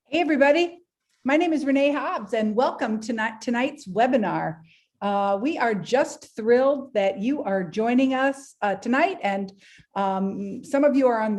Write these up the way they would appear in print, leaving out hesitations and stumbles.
Hey, everybody. My name is Renee Hobbs, and welcome to tonight's webinar. We are just thrilled that you are joining us tonight, and some of you are on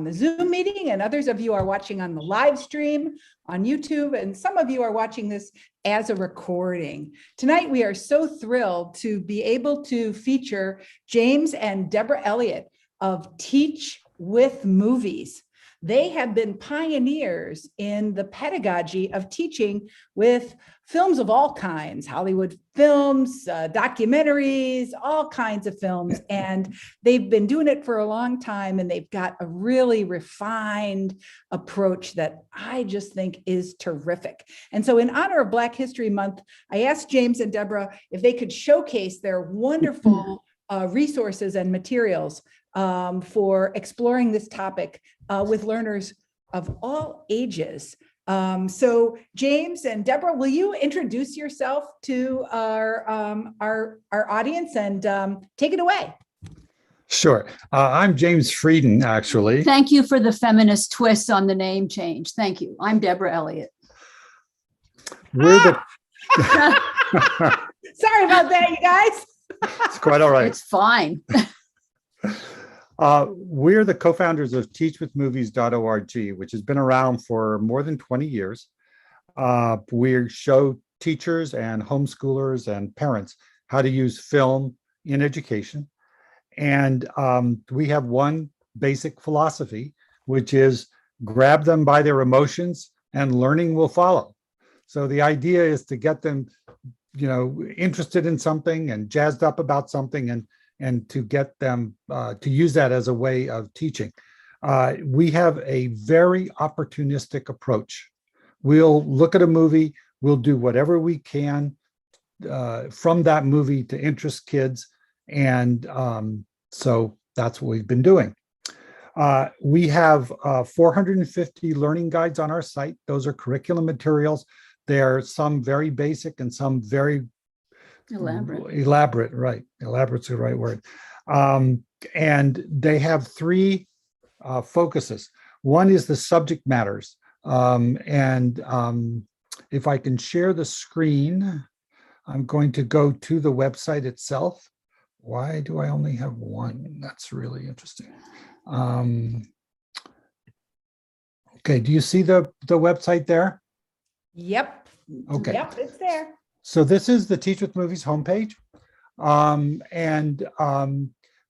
the Zoom meeting, and others of you are watching on the live stream on YouTube, and some of you are watching this as a recording. Tonight, we are so thrilled to be able to feature James and Deborah Elliott of Teach with Movies. They have been pioneers in the pedagogy of teaching with films of all kinds, Hollywood films, documentaries, all kinds of films. And they've been doing it for a long time, and they've got a really refined approach that I just think is terrific. And so in honor of Black History Month, I asked James and Deborah if they could showcase their wonderful resources and materials for exploring this topic with learners of all ages. So James and Deborah, will you introduce yourself to our audience and take it away? Sure. I'm James Frieden, actually. Thank you for the feminist twist on the name change. Thank you. I'm Deborah Elliott. We're the Sorry about that, you guys. It's quite all right. It's fine. We're the co-founders of teachwithmovies.org, which has been around for more than 20 years. We show teachers and homeschoolers and parents how to use film in education. And we have one basic philosophy, which is grab them by their emotions and learning will follow. So the idea is to get them, interested in something and jazzed up about something, and to get them to use that as a way of teaching. We have a very opportunistic approach. We'll look at a movie, we'll do whatever we can from that movie to interest kids. And so that's what we've been doing. We have 450 learning guides on our site. Those are curriculum materials. There are some very basic and some very elaborate, right? Elaborate's the right word. And they have three focuses. One is the subject matters. If I can share the screen, I'm going to go to the website itself. Why do I only have one? That's really interesting. Okay, do you see the website there? Yep. Okay. Yep, it's there. So this is the Teach with Movies homepage.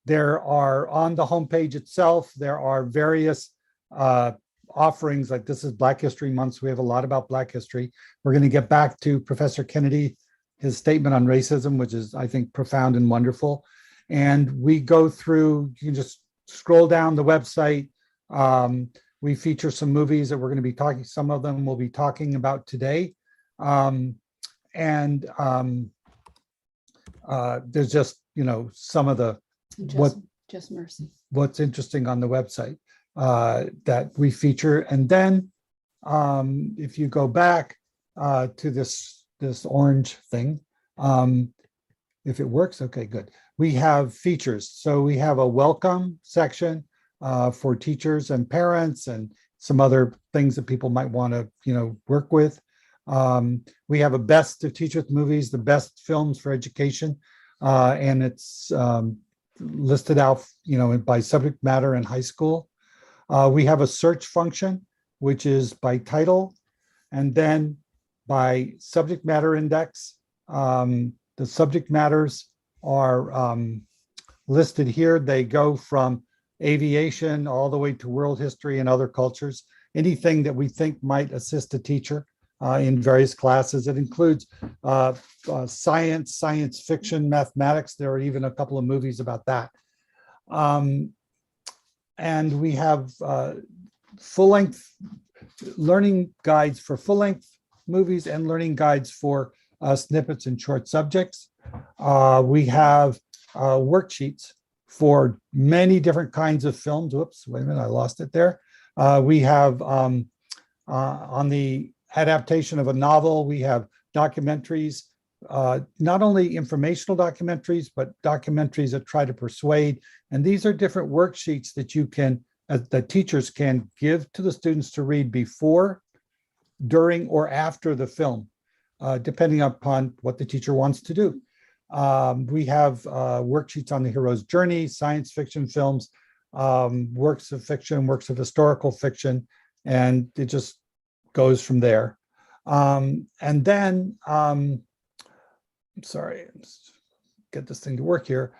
There are, on the homepage itself, there are various offerings. Like this is Black History Month, so we have a lot about Black history. We're going to get back to Professor Kennedy, his statement on racism, which is, I think, profound and wonderful. And we go through, you can just scroll down the website. We feature some movies that we're going to be talking, some of them we'll be talking about today. There's just, some of the just mercy. What's interesting on the website that we feature. And then if you go back to this orange thing, if it works, okay, good. We have features. So we have a welcome section for teachers and parents and some other things that people might want to, work with. We have a best of Teach with Movies, the best films for education, and it's listed out, by subject matter in high school. We have a search function, which is by title, and then by subject matter index. The subject matters are listed here. They go from aviation all the way to world history and other cultures, anything that we think might assist a teacher in various classes. It includes science, science fiction, mathematics. There are even a couple of movies about that. And we have full-length learning guides for full-length movies and learning guides for snippets and short subjects. We have worksheets for many different kinds of films. Whoops, wait a minute, I lost it there. We have on the adaptation of a novel, we have documentaries, not only informational documentaries, but documentaries that try to persuade. And these are different worksheets that you can that teachers can give to the students to read before, during, or after the film, depending upon what the teacher wants to do. We have worksheets on the hero's journey, science fiction films, works of fiction, works of historical fiction, and it just goes from there. And then, sorry, let's get this thing to work here.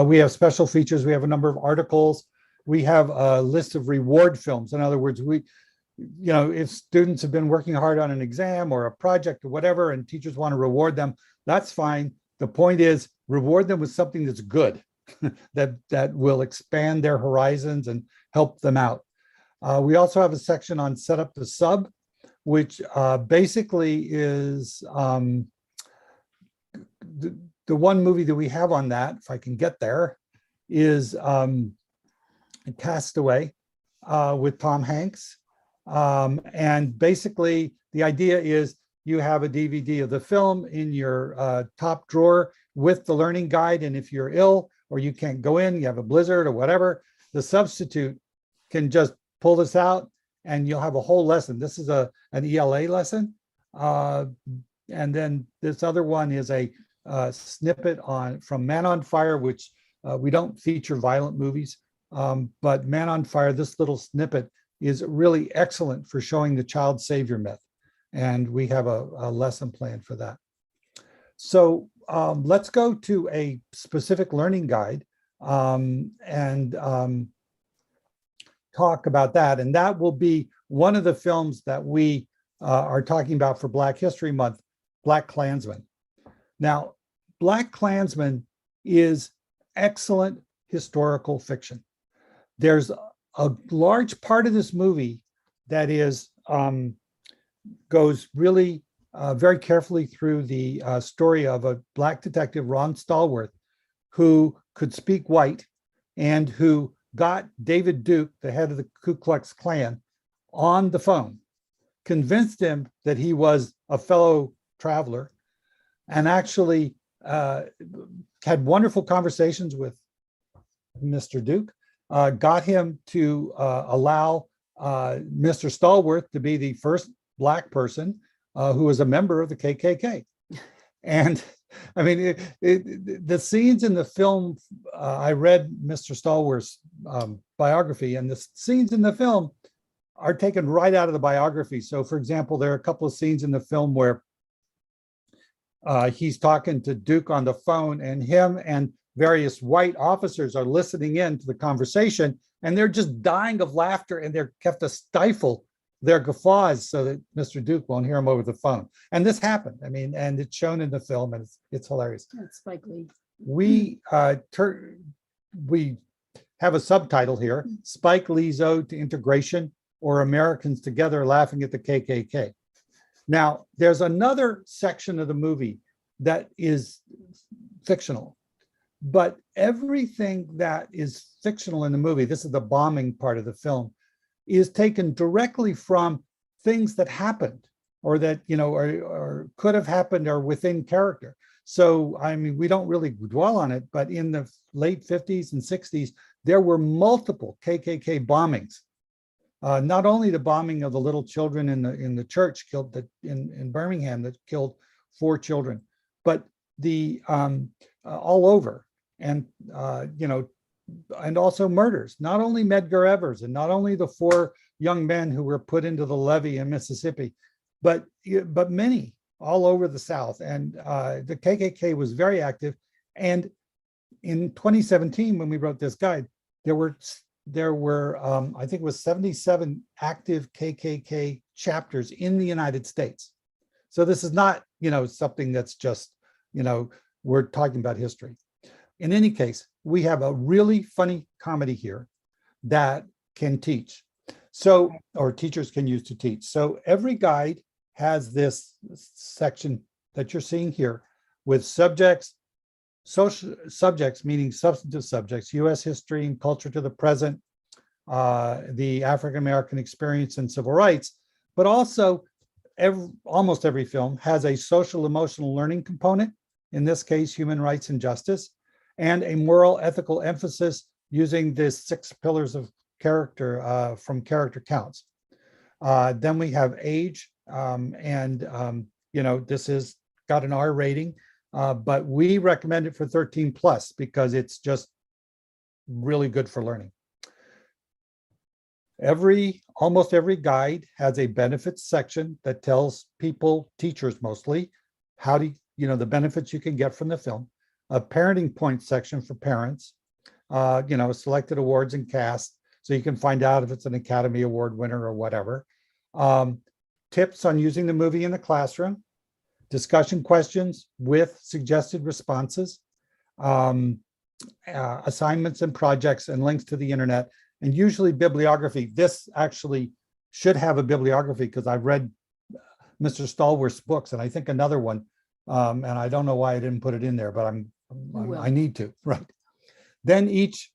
We have special features. We have a number of articles. We have a list of reward films. In other words, if students have been working hard on an exam or a project or whatever, and teachers want to reward them, that's fine. The point is, reward them with something that's good, that will expand their horizons and help them out. We also have a section on set up the sub, which basically is the one movie that we have on that, if I can get there, is Castaway with Tom Hanks. And basically, the idea is you have a DVD of the film in your top drawer with the learning guide. And if you're ill or you can't go in, you have a blizzard or whatever, the substitute can just pull this out and you'll have a whole lesson. This is an ELA lesson. And then this other one is a snippet from Man on Fire, which we don't feature violent movies, but Man on Fire, this little snippet is really excellent for showing the child savior myth. And we have a lesson plan for that. So let's go to a specific learning guide and talk about that. And that will be one of the films that we are talking about for Black History Month, Black Klansmen. Now, Black Klansmen is excellent historical fiction. There's a large part of this movie that is goes really very carefully through the story of a Black detective, Ron Stallworth, who could speak white and who got David Duke, the head of the Ku Klux Klan, on the phone, convinced him that he was a fellow traveler, and actually had wonderful conversations with Mr. Duke, got him to allow Mr. Stallworth to be the first Black person who was a member of the KKK. And I mean, the scenes in the film, I read Mr. Stallworth's biography, and the scenes in the film are taken right out of the biography. So for example, there are a couple of scenes in the film where he's talking to Duke on the phone, and him and various white officers are listening in to the conversation, and they're just dying of laughter, and they're kept to stifle their guffaws so that Mr. Duke won't hear them over the phone. And this happened. I mean, and it's shown in the film, and it's hilarious. That's Spike Lee. We have a subtitle here: Spike Lee's Ode to Integration, or Americans Together Laughing at the KKK. Now, there's another section of the movie that is fictional, but everything that is fictional in the movie, this is the bombing part of the film, is taken directly from things that happened, or that, or could have happened, or within character. So, I mean, we don't really dwell on it, but in the late 50s and 60s, there were multiple KKK bombings. Not only the bombing of the little children in the church killed in Birmingham that killed 4 children, but the all over, and and also murders. Not only Medgar Evers, and not only the 4 young men who were put into the levee in Mississippi, but many all over the South. And the KKK was very active. And in 2017, when we wrote this guide, there were I think it was 77 active KKK chapters in the United States. So this is not, something that's just, we're talking about history. In any case, we have a really funny comedy here that can teach. So, or teachers can use to teach. So every guide has this section that you're seeing here with subjects, social subjects, meaning substantive subjects, US history and culture to the present, the African-American experience and civil rights, but also almost every film has a social emotional learning component, in this case, human rights and justice, and a moral ethical emphasis using the 6 pillars of character counts. Then we have age, this is got an R rating, but we recommend it for 13 plus because it's just really good for learning. Almost every guide has a benefits section that tells people, teachers mostly, how to, the benefits you can get from the film. A parenting point section for parents, selected awards and cast, so you can find out if it's an Academy Award winner or whatever. Tips on using the movie in the classroom, discussion questions with suggested responses, assignments and projects, and links to the internet, and usually bibliography. This actually should have a bibliography because I've read Mr. Stallworth's books, and I think another one, and I don't know why I didn't put it in there, but I need to, right? Then each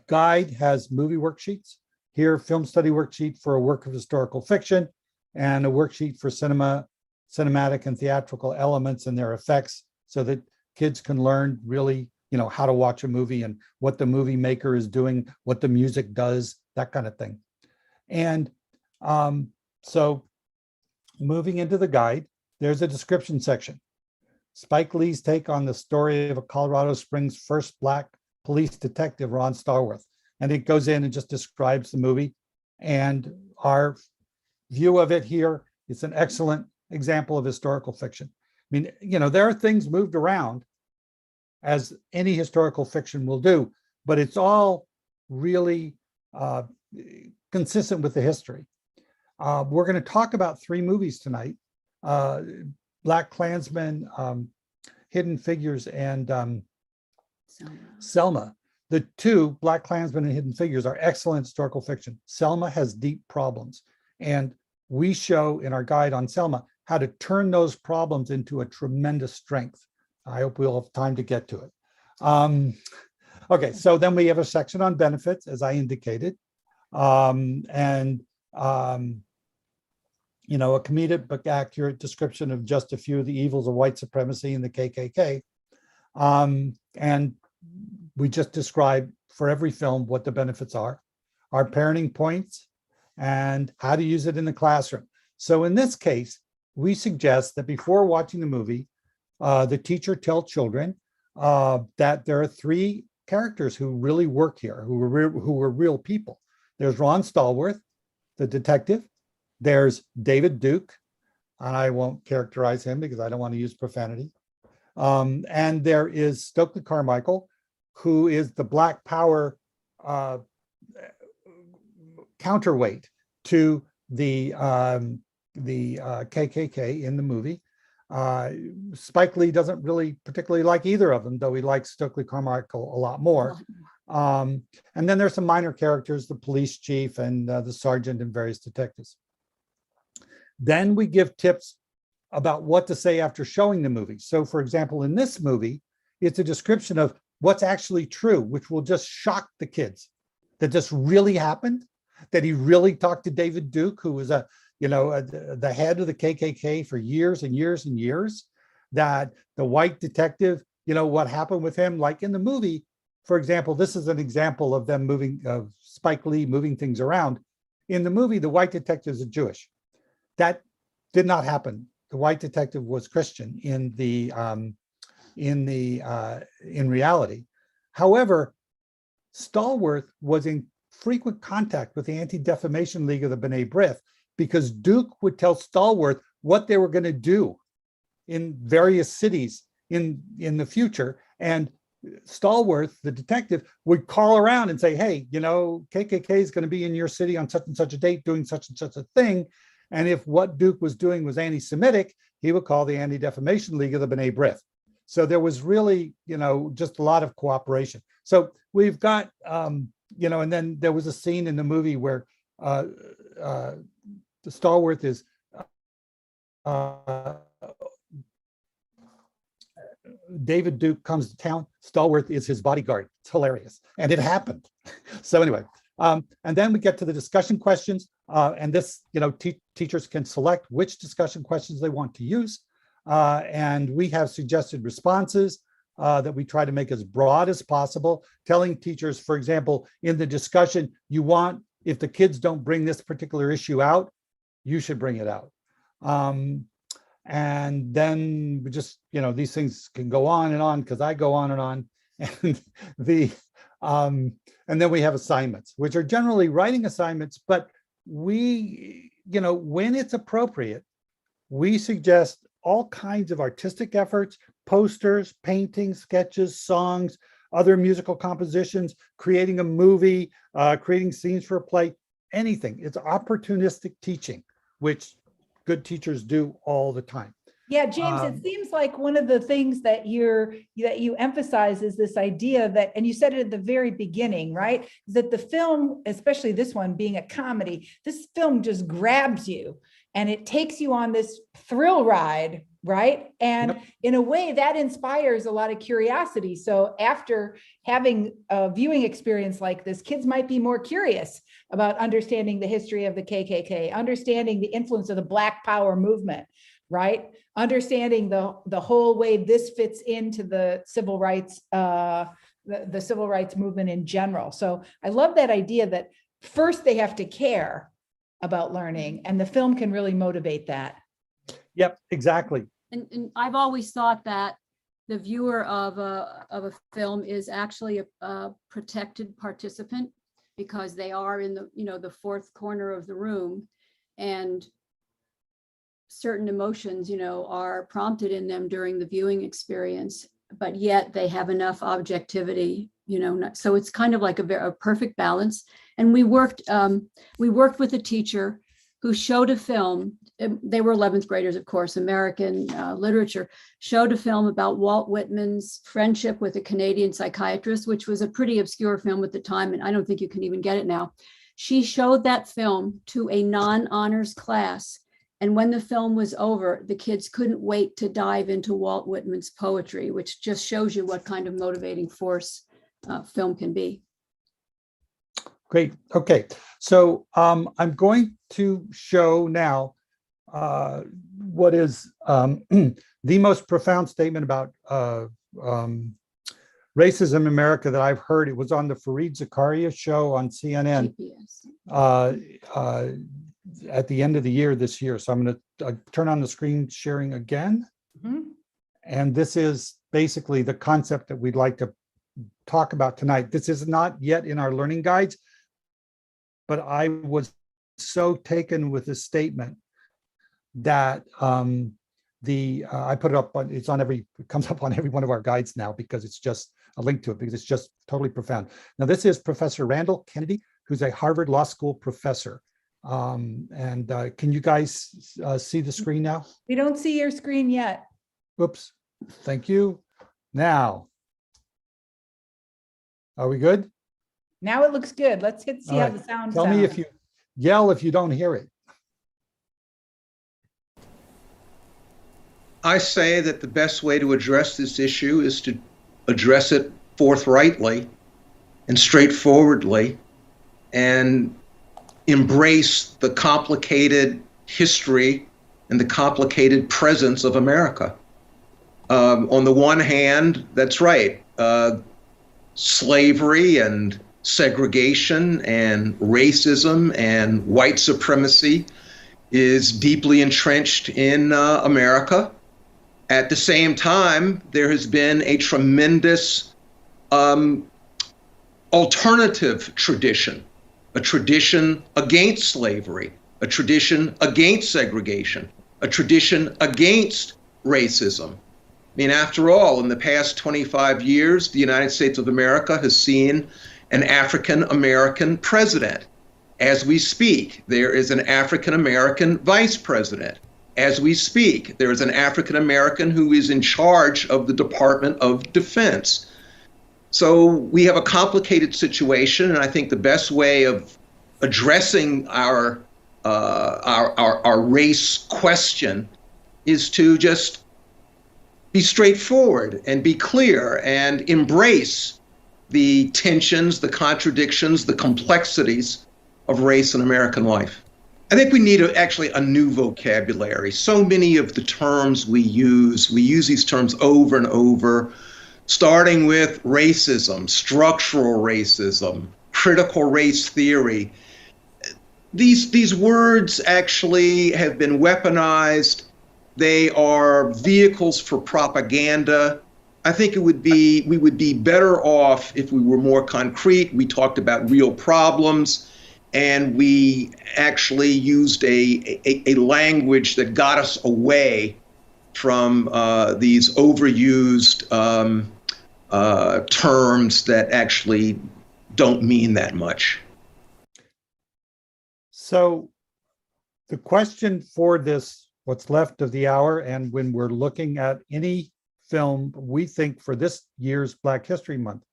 guide has movie worksheets. Here, film study worksheet for a work of historical fiction, and a worksheet for cinematic and theatrical elements and their effects, so that kids can learn really, how to watch a movie and what the movie maker is doing, what the music does, that kind of thing. And so moving into the guide, there's a description section. Spike Lee's take on the story of a Colorado Springs first Black police detective, Ron Stallworth. And it goes in and just describes the movie. And our view of it here, it's an excellent example of historical fiction. I mean, there are things moved around as any historical fiction will do, but it's all really consistent with the history. We're going to talk about 3 movies tonight: Black Klansmen, Hidden Figures, and Selma. The 2, Black Klansmen and Hidden Figures, are excellent historical fiction. Selma has deep problems, and we show in our guide on Selma how to turn those problems into a tremendous strength. I hope we'll have time to get to it. Okay, so then we have a section on benefits, as I indicated, a comedic but accurate description of just a few of the evils of white supremacy and the KKK. And we just described for every film what the benefits are, our parenting points, and how to use it in the classroom. So in this case, we suggest that before watching the movie, the teacher tell children that there are 3 characters who really work here, who were real people. There's Ron Stallworth, the detective. There's David Duke, and I won't characterize him because I don't want to use profanity. And there is Stokely Carmichael, who is the Black Power counterweight to the KKK in the movie. Spike Lee doesn't really particularly like either of them, though he likes Stokely Carmichael a lot more. And then there's some minor characters, the police chief and the sergeant and various detectives. Then we give tips about what to say after showing the movie. So for example, in this movie, it's a description of what's actually true, which will just shock the kids, that this really happened, that he really talked to David Duke, who was the head of the KKK for years and years and years, that the white detective, what happened with him, like in the movie, for example, this is an example of Spike Lee moving things around. In the movie, the white detectives are Jewish. That did not happen. The white detective was Christian in reality. However, Stallworth was in frequent contact with the Anti-Defamation League of the B'nai B'rith, because Duke would tell Stallworth what they were going to do in various cities in the future. And Stallworth, the detective, would call around and say, hey, KKK is going to be in your city on such and such a date doing such and such a thing. And if what Duke was doing was anti-Semitic, he would call the Anti-Defamation League of the B'nai B'rith. So there was really, just a lot of cooperation. So we've got, and then there was a scene in the movie where Stallworth is David Duke comes to town. Stallworth is his bodyguard. It's hilarious, and it happened. So anyway, and then we get to the discussion questions, and this, teachers can select which discussion questions they want to use, and we have suggested responses that we try to make as broad as possible, telling teachers, for example, in the discussion, if the kids don't bring this particular issue out, you should bring it out. And then we just, these things can go on because I go on and on. And then we have assignments, which are generally writing assignments, but we, when it's appropriate, we suggest all kinds of artistic efforts, posters, paintings, sketches, songs, other musical compositions, creating a movie, creating scenes for a play, anything. It's opportunistic teaching, which good teachers do all the time. Yeah, James, it seems like one of the things that you emphasize is this idea that, and you said it at the very beginning, right? Is that the film, especially this one being a comedy, this film just grabs you and it takes you on this thrill ride, right? And yep. In a way that inspires a lot of curiosity. So after having a viewing experience like this, kids might be more curious about understanding the history of the KKK, understanding the influence of the Black Power movement, right? Understanding the whole way this fits into the civil rights, the civil rights movement in general. So I love that idea that first they have to care about learning, and the film can really motivate that. Yep, exactly. And I've always thought that the viewer of a film is actually a protected participant, because they are in the fourth corner of the room, and certain emotions, are prompted in them during the viewing experience, but yet they have enough objectivity, so it's kind of like a perfect balance. And we worked with a teacher who showed a film. They were 11th graders, of course, American literature, showed a film about Walt Whitman's friendship with a Canadian psychiatrist, which was a pretty obscure film at the time, and I don't think you can even get it now. She showed that film to a non-honors class. And when the film was over, the kids couldn't wait to dive into Walt Whitman's poetry, which just shows you what kind of motivating force film can be. Great. Okay. So I'm going to show now what is the most profound statement about racism in America that I've heard. It was on the Fareed Zakaria show on CNN. At the end of the year this year. So I'm going to turn on the screen sharing again. Mm-hmm. And this is basically the concept that we'd like to talk about tonight. This is not yet in our learning guides, but I was so taken with this statement that I put it up on, it comes up on every one of our guides now, because it's just a link to it, because it's just totally profound. Now, this is Professor Randall Kennedy, who's a Harvard Law School professor. Can you guys see the screen now? We don't see your screen yet. Oops. Thank you. Now, are we good? Now it looks good. Let's see how the sound Tell me if you yell if you don't hear it. I say that the best way to address this issue is to address it forthrightly and straightforwardly, and embrace the complicated history and the complicated presence of America. On the one hand, that's right, slavery and segregation and racism and white supremacy is deeply entrenched in America. At the same time, there has been a tremendous alternative tradition, a tradition against slavery, a tradition against segregation, a tradition against racism. I mean, after all, in the past 25 years, the United States of America has seen an African-American president. As we speak, there is an African-American vice president. As we speak, there is an African-American who is in charge of the Department of Defense. So we have a complicated situation, and I think the best way of addressing our race question is to just be straightforward and be clear and embrace the tensions, the contradictions, the complexities of race in American life. I think we need actually a new vocabulary. So many of the terms we use these terms over and over. starting with racism, structural racism, critical race theory. These words actually have been weaponized. They are vehicles for propaganda. I think we would be better off if we were more concrete. We talked about real problems, and we actually used a language that got us away from these overused terms that actually don't mean that much. So the question for this, what's left of the hour, and when we're looking at any film we think for this year's Black History Month,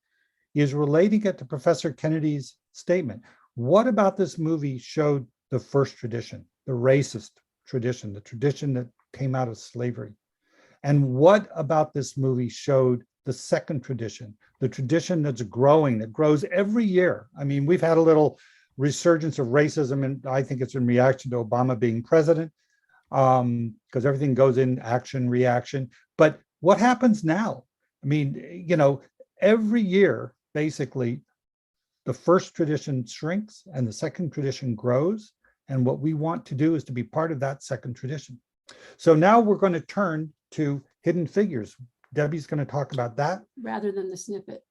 is relating it to Professor Kennedy's statement. What about this movie showed the first tradition, the racist tradition, the tradition that came out of slavery? And what about this movie showed the second tradition, the tradition that's growing, that grows every year? I mean, we've had a little resurgence of racism, and I think it's in reaction to Obama being president, because everything goes in action, reaction. But what happens now? I mean, you know, every year, basically, the first tradition shrinks and the second tradition grows. And what we want to do is to be part of that second tradition. So now we're going to turn to Hidden Figures. Debbie's going to talk about that. Rather than the snippet.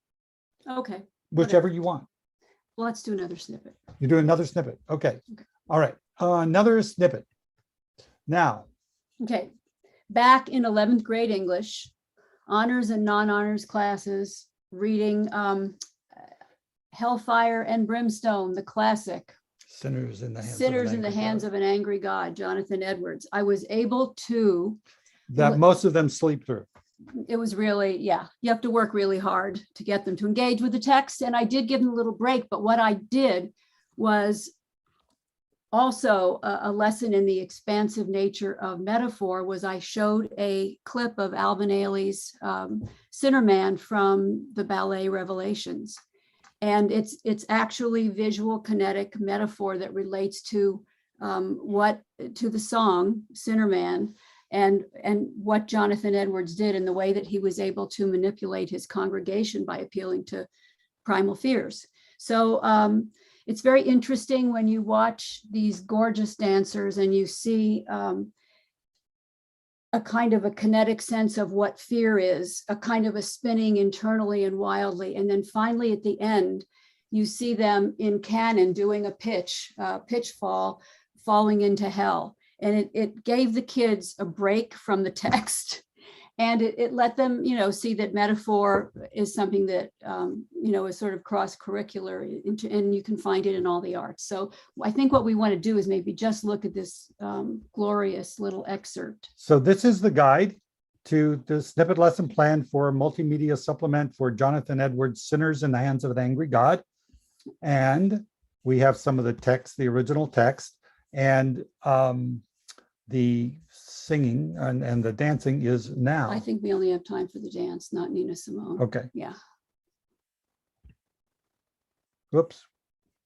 Okay. Whichever you want. Well, let's do another snippet. You do another snippet. Okay. Okay. All right. Another snippet. Now. Okay. Back in 11th grade English, honors and non-honors classes, reading Hellfire and Brimstone, the classic. Sinners in the Hands of an Angry God, Jonathan Edwards. I was able to. That most of them sleep through. It was really, yeah, you have to work really hard to get them to engage with the text. And I did give them a little break, but what I did was also a lesson in the expansive nature of metaphor. Was I showed a clip of Alvin Ailey's Sinnerman from the ballet Revelations. And it's actually visual kinetic metaphor that relates to the song Sinnerman, and what Jonathan Edwards did in the way that he was able to manipulate his congregation by appealing to primal fears. So it's very interesting when you watch these gorgeous dancers and you see a kind of a kinetic sense of what fear is, a kind of a spinning internally and wildly. And then finally at the end, you see them in canon doing a pitch fall, falling into hell. And it gave the kids a break from the text, and it let them, see that metaphor is something that, is sort of cross-curricular, and you can find it in all the arts. So I think what we want to do is maybe just look at this glorious little excerpt. So this is the guide to the snippet lesson plan for a multimedia supplement for Jonathan Edwards' Sinners in the Hands of an Angry God. And we have some of the text, the original text, and the singing and the dancing is now. I think we only have time for the dance, not Nina Simone. Okay. Yeah. Whoops.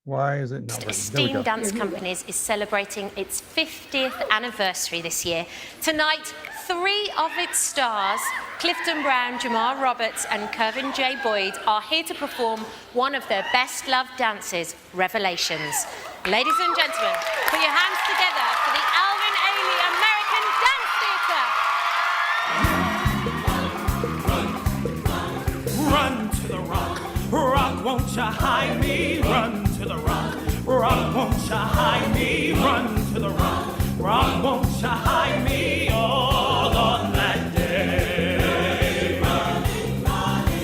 Why is it not working? Esteemed Dance Companies is celebrating its 50th anniversary this year. Tonight, 3 of its stars, Clifton Brown, Jamar Roberts and Kervin J. Boyd, are here to perform one of their best-loved dances, Revelations. Ladies and gentlemen, put your hands together for the Alvin Ailey American Dance Theatre. Run to the rock, rock, won't you hide me? Run to the rock, rock, won't you hide me? Run to the rock, rock, won't you hide me? All on that day.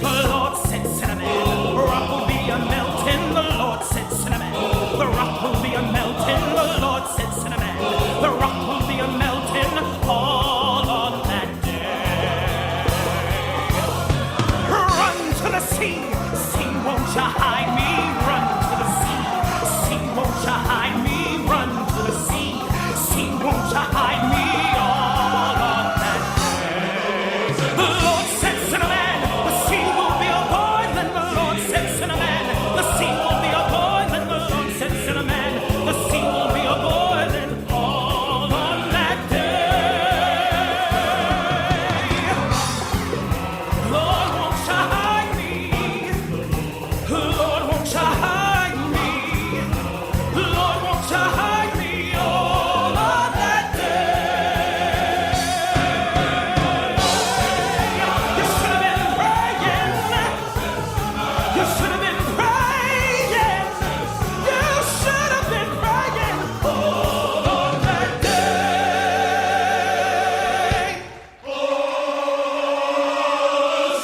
The Lord said, cinnamon, rock will be a melting. The Lord said, cinnamon, the rock will be a melting. The Lord said, cinnamon, the rock will be a melting. All on that day. Run to the sea, sea, won't you hide me? Run to the sea, sea, won't you hide me? You should have been praying. You should have been praying on that day. Oh,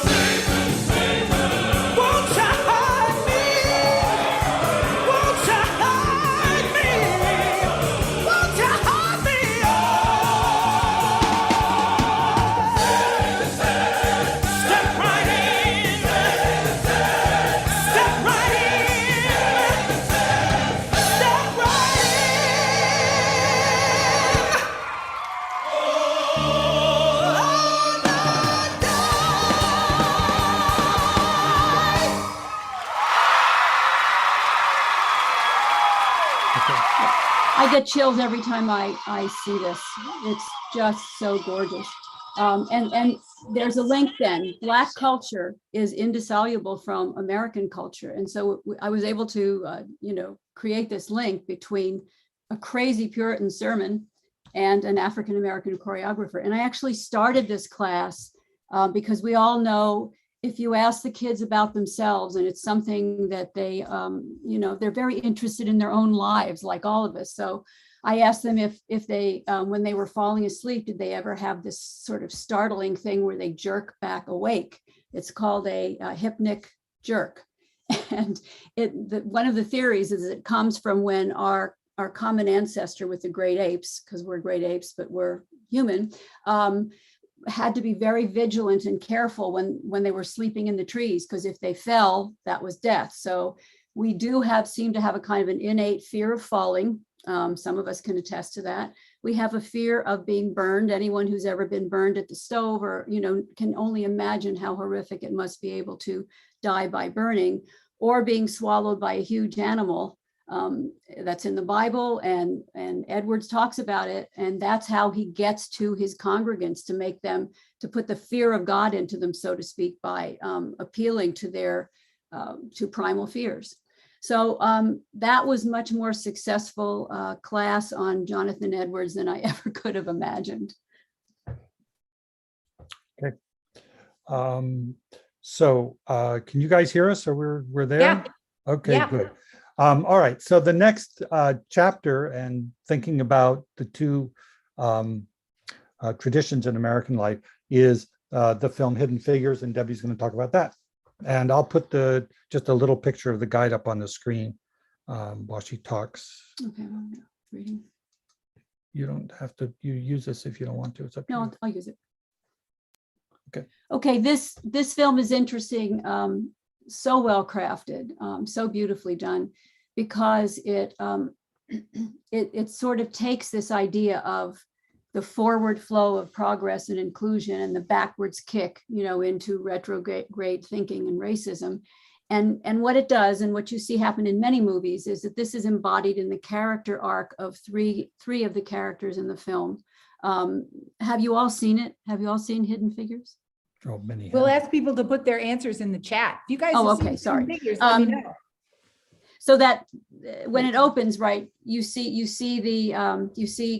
Satan, Satan, won't you hide me? Won't you hide me? Won't you hide me? Step right in. Step right in. Step right in. I get chills every time I see this. It's just so gorgeous. And there's a link then. Black culture is indissoluble from American culture. And so I was able to, create this link between a crazy Puritan sermon and an African-American choreographer. And I actually started this class because we all know if you ask the kids about themselves and it's something that they, they're very interested in their own lives, like all of us. So I asked them if they, when they were falling asleep, did they ever have this sort of startling thing where they jerk back awake? It's called a hypnic jerk. And one of the theories is it comes from when our common ancestor with the great apes, because we're great apes, but we're human, had to be very vigilant and careful when they were sleeping in the trees, because if they fell, that was death. So we do seem to have a kind of an innate fear of falling. Some of us can attest to that. We have a fear of being burned. Anyone who's ever been burned at the stove or, can only imagine how horrific it must be able to die by burning, or being swallowed by a huge animal. That's in the Bible, and Edwards talks about it, and that's how he gets to his congregants, to make them, to put the fear of God into them, so to speak, by appealing to their to primal fears. So that was much more successful class on Jonathan Edwards than I ever could have imagined. Okay. So can you guys hear us, or we're there? Yeah. Okay, Yeah. good. All right, so the next chapter, and thinking about the two traditions in American life, is the film Hidden Figures, and Debbie's going to talk about that. And I'll put just a little picture of the guide up on the screen while she talks. Okay, well, yeah, reading. You don't have to, you use this if you don't want to. It's up to No, you. I'll use it. Okay. Okay, this film is interesting, so well crafted, so beautifully done, because it sort of takes this idea of the forward flow of progress and inclusion and the backwards kick, into retrograde thinking and racism. And what it does, and what you see happen in many movies, is that this is embodied in the character arc of three of the characters in the film. Have you all seen it? Have you all seen Hidden Figures? Oh, many. We'll have. ask people to put their answers in the chat. If you guys Oh, have okay, seen sorry. Figures, let me know. So that when it opens, right, you see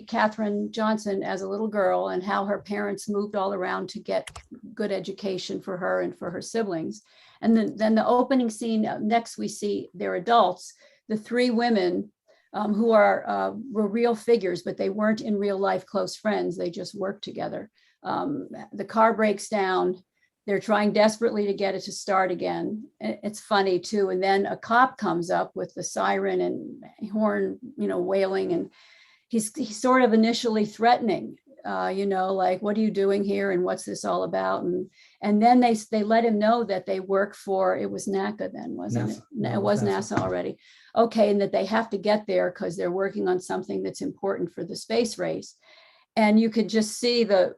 Katherine Johnson as a little girl, and how her parents moved all around to get good education for her and for her siblings. And then the opening scene, next we see their adults, the three women who were real figures, but they weren't in real life close friends. They just worked together. The car breaks down. They're trying desperately to get it to start again. It's funny too. And then a cop comes up with the siren and horn, wailing, and he's sort of initially threatening, like, what are you doing here? And what's this all about? And then they let him know that they work for, it was NACA then, wasn't it? No, It was NASA already. Okay, and that they have to get there because they're working on something that's important for the space race. And you could just see the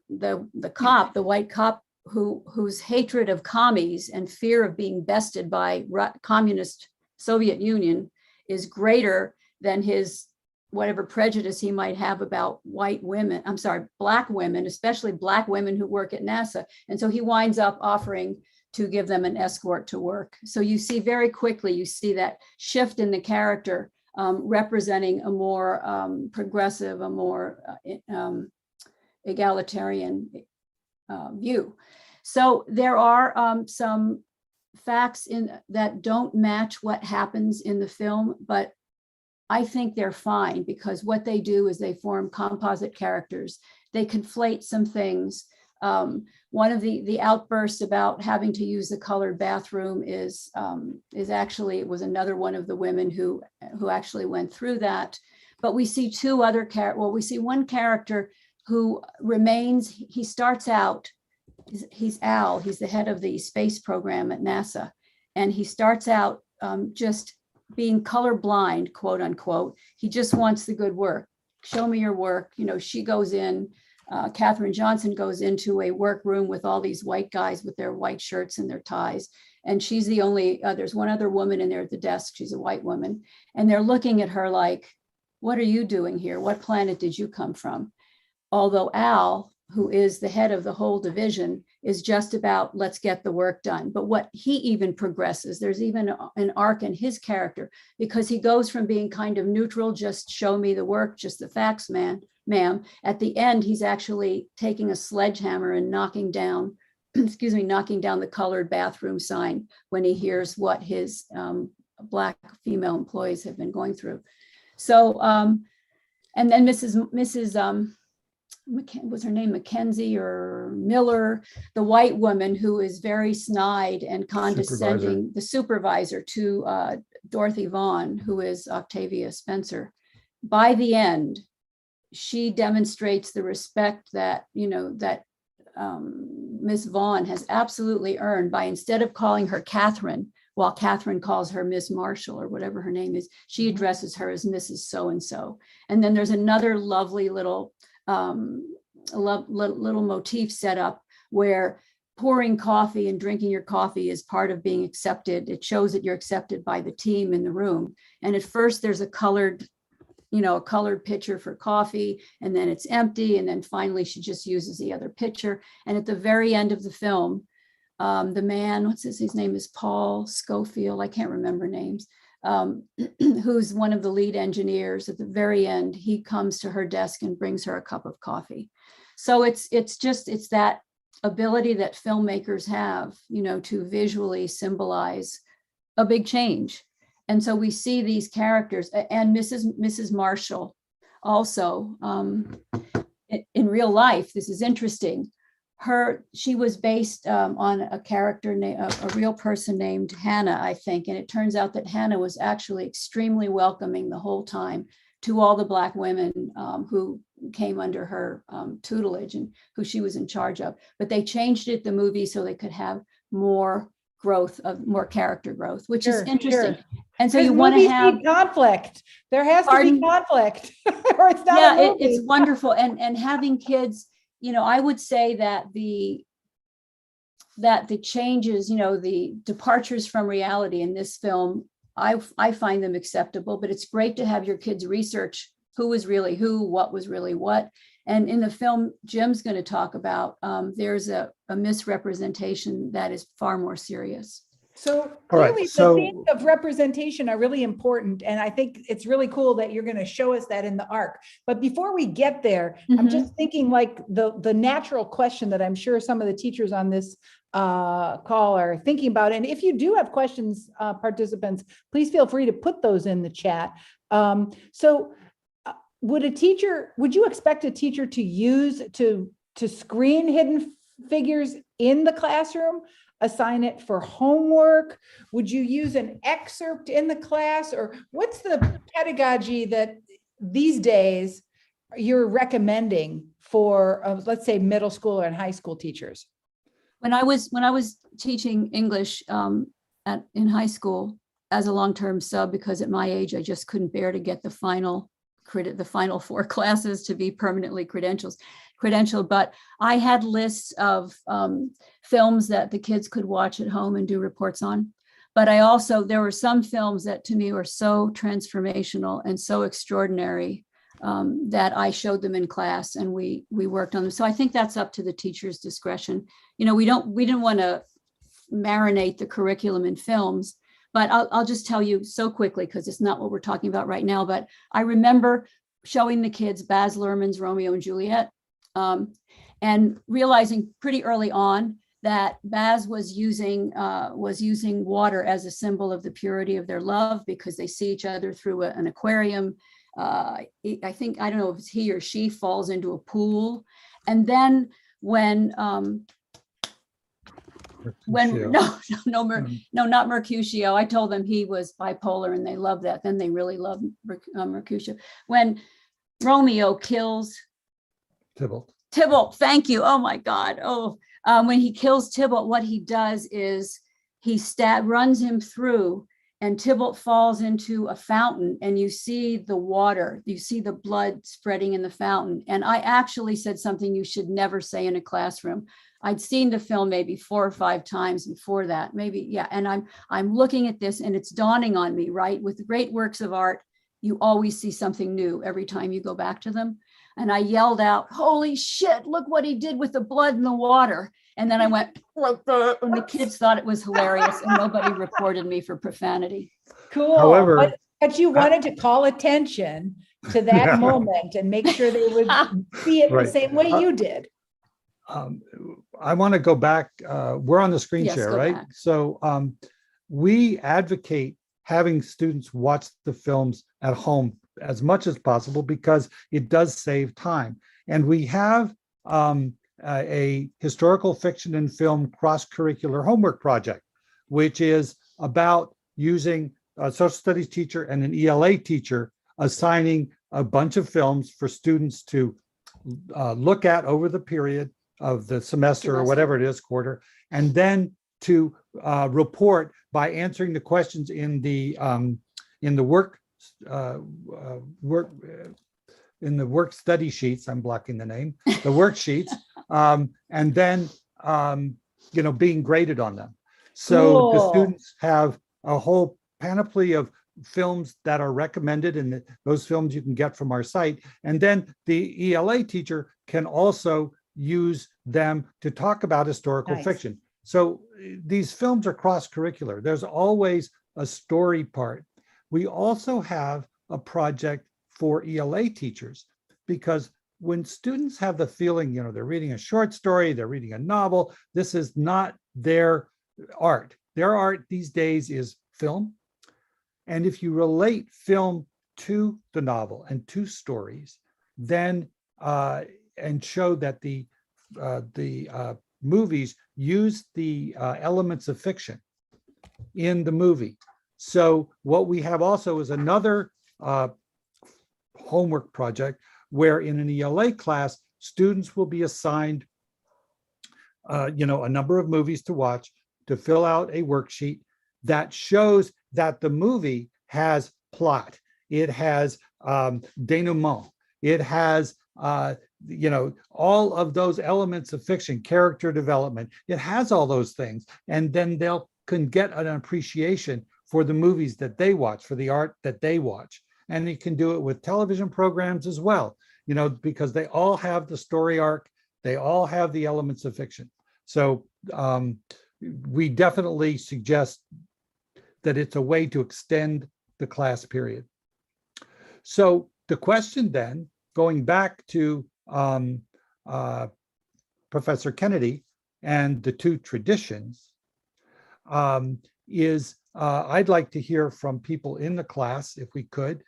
cop, the white cop, whose hatred of commies and fear of being bested by communist Soviet Union is greater than his whatever prejudice he might have about black women, especially black women who work at NASA. And so he winds up offering to give them an escort to work. So you see very quickly, you see that shift in the character, representing a more progressive, a more egalitarian view. So there are some facts that don't match what happens in the film, but I think they're fine because what they do is they form composite characters. They conflate some things. One of the outbursts about having to use the colored bathroom is actually, it was another one of the women who actually went through that. But we see two other we see one character who remains, he starts out, he's Al, he's the head of the space program at NASA. And he starts out just being colorblind, quote unquote. He just wants the good work. Show me your work. You know, she goes in, Katherine Johnson goes into a workroom with all these white guys with their white shirts and their ties. And she's the only, there's one other woman in there at the desk. She's a white woman. And they're looking at her like, what are you doing here? What planet did you come from? Although Al, who is the head of the whole division, is just about let's get the work done. But what he even progresses, there's even an arc in his character because he goes from being kind of neutral, just show me the work, just the facts, ma'am. At the end, he's actually taking a sledgehammer and knocking down, knocking down the colored bathroom sign when he hears what his Black female employees have been going through. So, and then Mrs. Was her name Mackenzie or Miller, the white woman who is very snide and condescending, the supervisor to Dorothy Vaughan, who is Octavia Spencer. By the end, she demonstrates the respect that, you know, that Miss Vaughan has absolutely earned by, instead of calling her Catherine, while Catherine calls her Miss Marshall or whatever her name is, she addresses her as Mrs. So-and-so. And then there's another lovely little little motif set up where pouring coffee and drinking your coffee is part of being accepted. It shows that you're accepted by the team in the room. And at first there's a colored pitcher for coffee, and then it's empty. And then finally she just uses the other pitcher. And at the very end of the film, the man, his name is Paul Schofield, I can't remember names, who's one of the lead engineers. At the very end, he comes to her desk and brings her a cup of coffee. So it's that ability that filmmakers have, you know, to visually symbolize a big change. And so we see these characters, and Mrs. Marshall also, in real life, this is interesting. She was based on a character, a real person named Hannah, I think. And it turns out that Hannah was actually extremely welcoming the whole time to all the Black women who came under her tutelage and who she was in charge of. But they changed it, the movie, so they could have more character growth, which is interesting. Sure. And so you want to have conflict. There has to be conflict, or it's not. Yeah, it's wonderful. And having kids, you know, I would say that the changes, you know, the departures from reality in this film, I find them acceptable, but it's great to have your kids research who was really who, what was really what. And in the film Jim's going to talk about, there's a misrepresentation that is far more serious. So clearly the themes of representation are really important. And I think it's really cool that you're going to show us that in the arc. But before we get there, I'm just thinking like the natural question that I'm sure some of the teachers on this call are thinking about. And if you do have questions, participants, please feel free to put those in the chat. Would you expect a teacher to screen hidden figures in the classroom? Assign it for homework? Would you use an excerpt in the class? Or what's the pedagogy that these days you're recommending for, let's say, middle school and high school teachers? When I was teaching English in high school as a long-term sub, because at my age, I just couldn't bear to get the final 4 classes to be permanently credentialed, but I had lists of films that the kids could watch at home and do reports on. But there were some films that to me were so transformational and so extraordinary that I showed them in class and we worked on them. So I think that's up to the teacher's discretion. You know, we didn't want to marinate the curriculum in films, but I'll just tell you so quickly, because it's not what we're talking about right now, but I remember showing the kids Baz Luhrmann's Romeo and Juliet, and realizing pretty early on that Baz was using water as a symbol of the purity of their love because they see each other through an aquarium. I think, I don't know if it's he or she falls into a pool. And then when Mercutio. not Mercutio. I told them he was bipolar and they love that. Then they really love Mercutio. When Romeo kills Tybalt, thank you. Oh my God. When he kills Tybalt, what he does is he runs him through, and Tybalt falls into a fountain, and you see the water, you see the blood spreading in the fountain. And I actually said something you should never say in a classroom. I'd seen the film maybe 4 or 5 times before that, maybe, yeah. And I'm looking at this and it's dawning on me, right? With great works of art, you always see something new every time you go back to them. And I yelled out, holy shit, look what he did with the blood and the water. And then I went, and the kids thought it was hilarious and nobody reported me for profanity. Cool. However, but you wanted to call attention to that Yeah. moment and make sure they would see it Right. the same way you did. I want to go back. We're on the screen Yes, share, go right? back. So we advocate having students watch the films at home as much as possible because it does save time. And we have a historical fiction and film cross-curricular homework project, which is about using a social studies teacher and an ELA teacher assigning a bunch of films for students to look at over the period of the semester or whatever it is, quarter, and then to report by answering the questions in the work study sheets. I'm blocking the name, the worksheets, and then being graded on them. So the Cool. students have a whole panoply of films that are recommended, and those films you can get from our site. And then the ELA teacher can also use them to talk about historical Nice. fiction. So these films are cross-curricular. There's always a story part. We also have a project for ELA teachers, because when students have the feeling, they're reading a short story, they're reading a novel, this is not their art. Their art these days is film. And if you relate film to the novel and to stories, then and show that the movies use the elements of fiction in the movie. So what we have also is another homework project where in an ELA class, students will be assigned a number of movies to watch, to fill out a worksheet that shows that the movie has plot, it has denouement, it has all of those elements of fiction, character development, it has all those things. And then can get an appreciation for the movies that they watch, for the art that they watch. And you can do it with television programs as well, because they all have the story arc, they all have the elements of fiction. So we definitely suggest that it's a way to extend the class period. So the question then, going back to Professor Kennedy and the 2 traditions, is I'd like to hear from people in the class, if we could,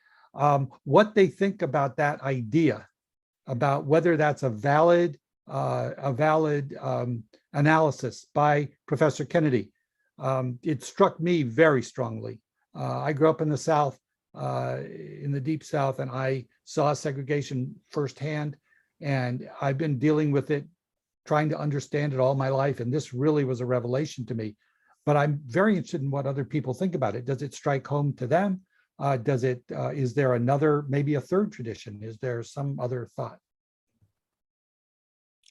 what they think about that idea, about whether that's a valid analysis by Professor Kennedy. It struck me very strongly. I grew up in the South, in the deep South, and I saw segregation firsthand, and I've been dealing with it, trying to understand it all my life, and this really was a revelation to me. But I'm very interested in what other people think about it. Does it strike home to them? Is there another, maybe a third tradition? Is there some other thought?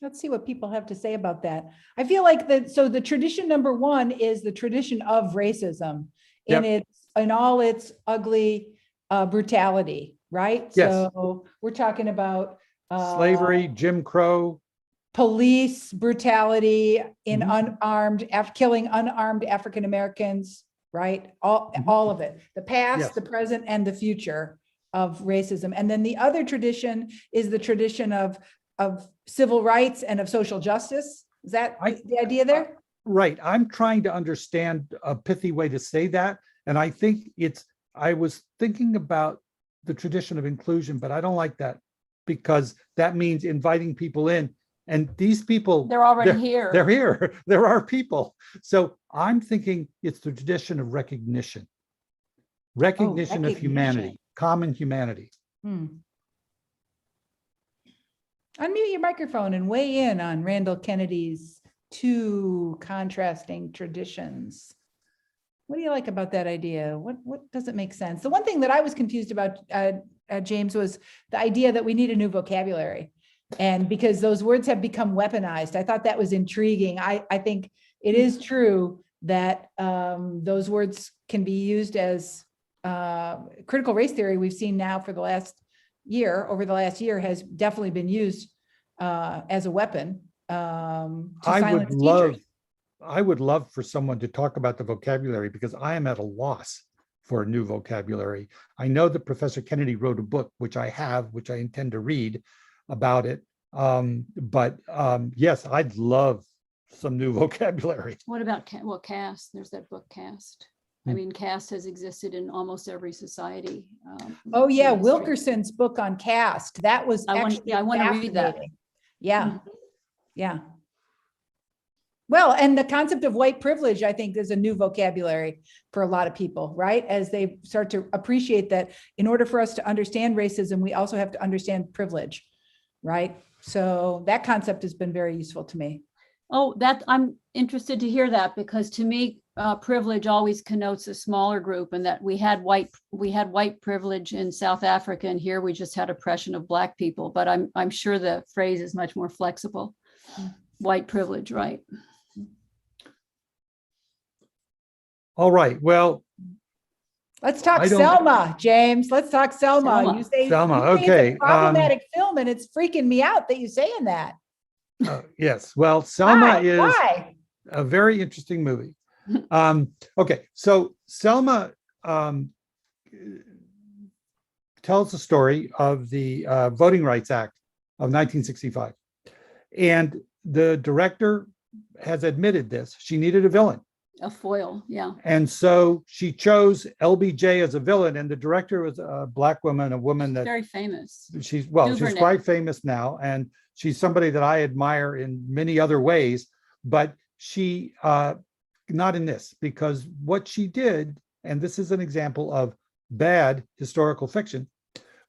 Let's see what people have to say about that. I feel like the tradition number 1 is the tradition of racism in all its ugly brutality, right? Yes. So we're talking about Slavery, Jim Crow, police brutality in killing unarmed African Americans, right? All of it, the past, Yes. the present, and the future of racism. And then the other tradition is the tradition of civil rights and of social justice. Is that I- the idea there? Right. I'm trying to understand a pithy way to say that. And I think I was thinking about the tradition of inclusion, but I don't like that because that means inviting people in. And these people, They're already here. they're here. There are people. So I'm thinking it's the tradition of recognition. Recognition of humanity, common humanity. Hmm. Unmute your microphone and weigh in on Randall Kennedy's two contrasting traditions. What do you like about that idea? What doesn't make sense? The one thing that I was confused about, James, was the idea that we need a new vocabulary. And because those words have become weaponized, I thought that was intriguing. I think it is true that those words can be used as critical race theory we've seen now for the last year, over the last year, has definitely been used as a weapon to silence teachers. I would love for someone to talk about the vocabulary because I am at a loss for a new vocabulary. I know that Professor Kennedy wrote a book, which I have, which I intend to read about it. Yes, I'd love some new vocabulary. What about caste? There's that book Caste. I mean, caste has existed in almost every society. Oh yeah, in history. Wilkerson's book on caste. That was I want to read that. fascinating. Yeah, yeah. Well, and the concept of white privilege, I think, is a new vocabulary for a lot of people, right? As they start to appreciate that in order for us to understand racism, we also have to understand privilege, right? So that concept has been very useful to me. Oh, that I'm interested to hear that, because to me, privilege always connotes a smaller group, and that we had white privilege in South Africa, and here we just had oppression of Black people. But I'm sure the phrase is much more flexible. White privilege, right? All right. Well, Let's talk I don't- Selma, James. Let's talk Selma. Selma. You say Selma, you say okay, it's a problematic film, and it's freaking me out that you're saying that. yes. Well, Selma Why? is Why? a very interesting movie. Okay, so Selma tells the story of the Voting Rights Act of 1965. And the director has admitted this. She needed a villain. A foil, yeah. And so she chose LBJ as a villain. And the director was a Black woman, a woman that Very famous. she's Duvernay. quite famous now. And she's somebody that I admire in many other ways. But she, not in this, because what she did, and this is an example of bad historical fiction,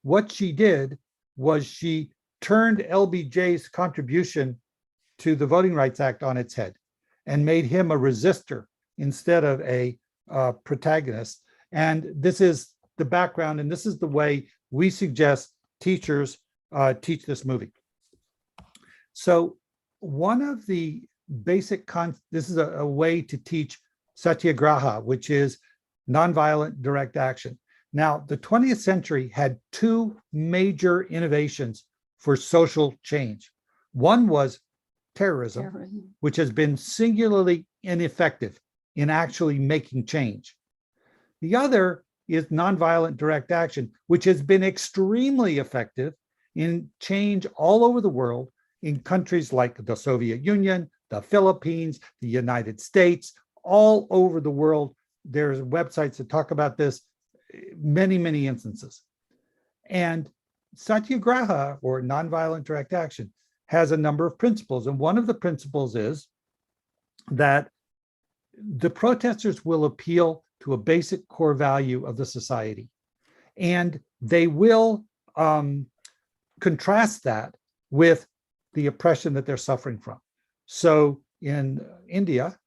what she did was she turned LBJ's contribution to the Voting Rights Act on its head and made him a resistor instead of a protagonist. And this is the background, and this is the way we suggest teachers teach this movie. So one of the basic this is a way to teach satyagraha, which is nonviolent direct action. Now, the 20th century had two major innovations for social change. One was terrorism, which has been singularly ineffective in actually making change. The other is nonviolent direct action, which has been extremely effective in change all over the world, in countries like the Soviet Union, the Philippines, the United States, all over the world. There's websites that talk about this, many, many instances. And satyagraha, or nonviolent direct action, has a number of principles. And one of the principles is that the protesters will appeal to a basic core value of the society. And they will contrast that with the oppression that they're suffering from. So in India,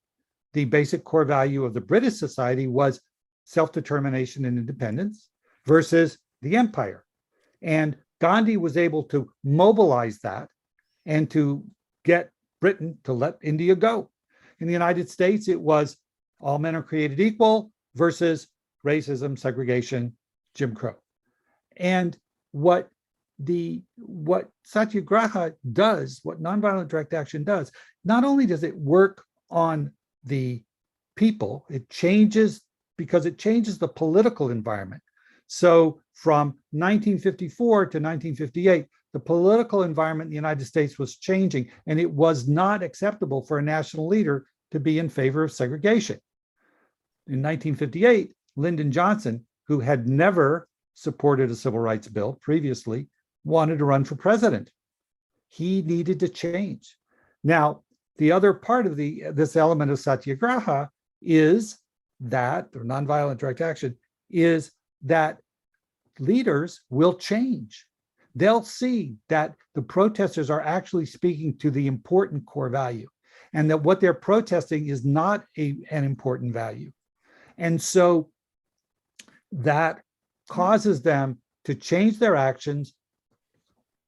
the basic core value of the British society was self-determination and independence versus the empire. And Gandhi was able to mobilize that and to get Britain to let India go. In the United States, it was all men are created equal versus racism, segregation, Jim Crow. And what satyagraha does, what nonviolent direct action does, not only does it work on the people, it changes because it changes the political environment. So from 1954 to 1958, The political environment in the United States was changing, and it was not acceptable for a national leader to be in favor of segregation. In 1958, Lyndon Johnson, who had never supported a civil rights bill previously, wanted to run for president. He needed to change. Now, the other part of this element of satyagraha is that, or nonviolent direct action, is that leaders will change. They'll see that the protesters are actually speaking to the important core value, and that what they're protesting is not an important value. And so that causes them to change their actions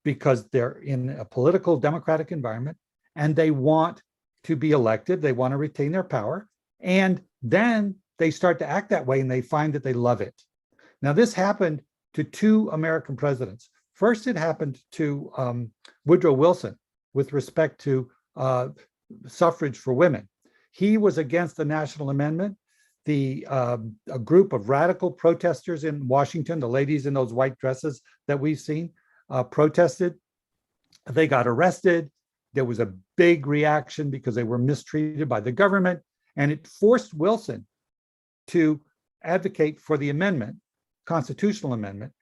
because they're in a political democratic environment and they want to be elected. They want to retain their power. And then they start to act that way and they find that they love it. Now, this happened to two American presidents. First, it happened to Woodrow Wilson with respect to suffrage for women. He was against the National Amendment. A group of radical protesters in Washington, the ladies in those white dresses that we've seen, protested. They got arrested. There was a big reaction because they were mistreated by the government, and it forced Wilson to advocate for the amendment, constitutional amendment.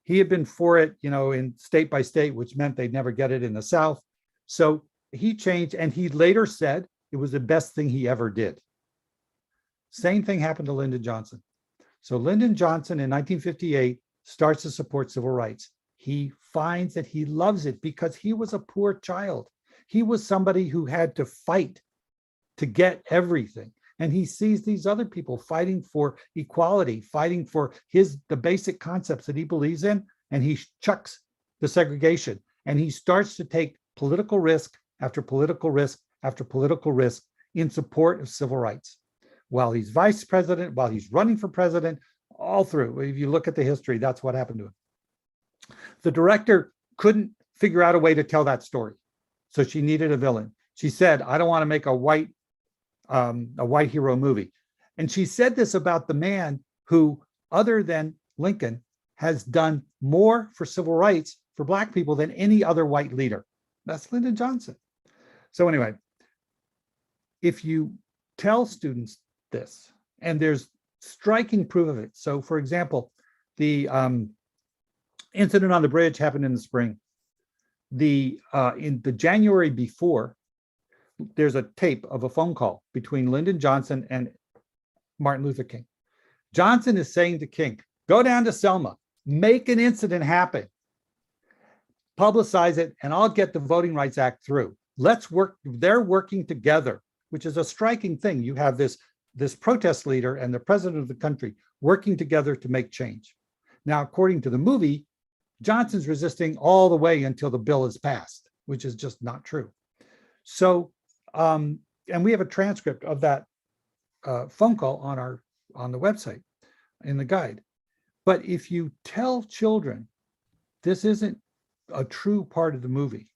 He had been for it, in state by state, which meant they'd never get it in the South. So he changed, and he later said it was the best thing he ever did. Same thing happened to Lyndon Johnson. So Lyndon Johnson in 1958 starts to support civil rights. He finds that he loves it because he was a poor child. He was somebody who had to fight to get everything. And he sees these other people fighting for equality, fighting for the basic concepts that he believes in, and he chucks the segregation. And he starts to take political risk after political risk after political risk in support of civil rights. While he's vice president, while he's running for president, all through. If you look at the history, that's what happened to him. The director couldn't figure out a way to tell that story. So she needed a villain. She said, I don't want to make a white hero movie. And she said this about the man who, other than Lincoln, has done more for civil rights for Black people than any other white leader. That's Lyndon Johnson. So anyway, if you tell students this, and there's striking proof of it. So for example, the incident on the bridge happened in the spring. In the January before, there's a tape of a phone call between Lyndon Johnson and Martin Luther King. Johnson is saying to King, go down to Selma, make an incident happen, publicize it, and I'll get the Voting Rights Act through. Let's work. They're working together, which is a striking thing. You have this protest leader and the president of the country working together to make change. Now, according to the movie, Johnson's resisting all the way until the bill is passed, which is just not true. So, and we have a transcript of that phone call on the website in the guide. But if you tell children this isn't a true part of the movie,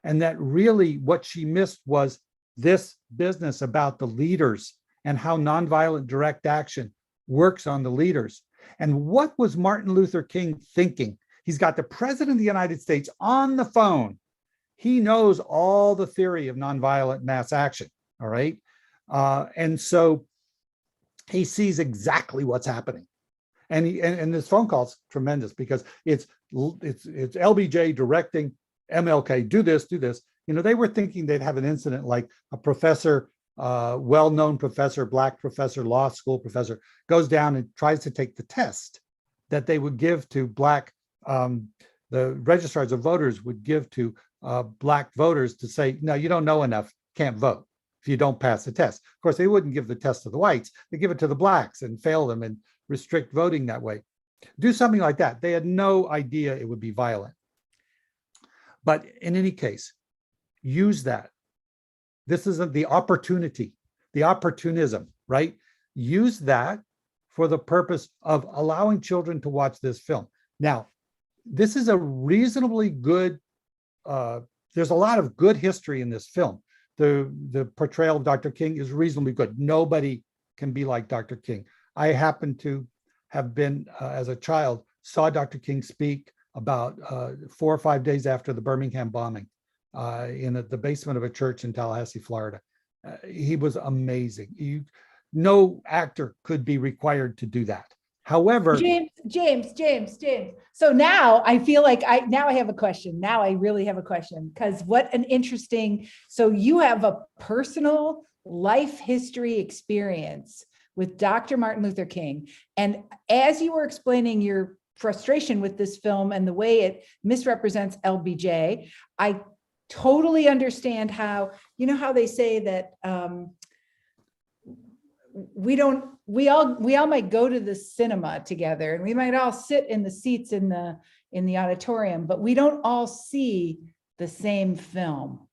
and that really what she missed was this business about the leaders and how nonviolent direct action works on the leaders. And what was Martin Luther King thinking? He's got the president of the United States on the phone. He knows all the theory of nonviolent mass action, all right? And so he sees exactly what's happening. And this phone call is tremendous because it's LBJ directing MLK, do this. They were thinking they'd have an incident like a professor, well-known professor, Black professor, law school professor, goes down and tries to take the test that they would give to Black, the registrars of voters would give to Black voters to say, no, you don't know enough, can't vote if you don't pass the test. Of course, they wouldn't give the test to the whites, they give it to the Blacks and fail them and restrict voting that way. Do something like that. They had no idea it would be violent. But in any case, use that. This isn't the opportunity, the opportunism, right? Use that for the purpose of allowing children to watch this film. Now, this is a reasonably good, there's a lot of good history in this film. The portrayal of Dr. King is reasonably good. Nobody can be like Dr. King. I happen to have been, as a child, saw Dr. King speak about 4 or 5 days after the Birmingham bombing in the basement of a church in Tallahassee, Florida. He was amazing. No actor could be required to do that. However, James. So now I feel like I have a question. Now I really have a question, because what an interesting, so you have a personal life history experience with Dr. Martin Luther King. And as you were explaining your frustration with this film and the way it misrepresents LBJ, I totally understand how, you know how they say that we all might go to the cinema together and we might all sit in the seats in the auditorium, but we don't all see the same film,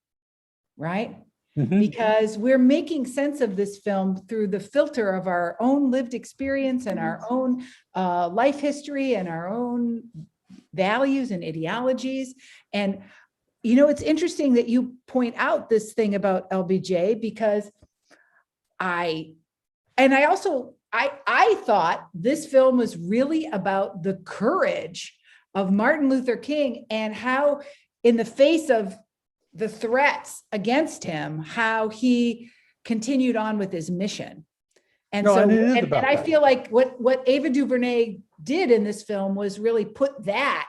right? Because we're making sense of this film through the filter of our own lived experience and our own life history and our own values and ideologies. And, you know, it's interesting that you point out this thing about LBJ, because I thought this film was really about the courage of Martin Luther King and how, in the face of the threats against him, how he continued on with his mission. And I feel like what Ava DuVernay did in this film was really put that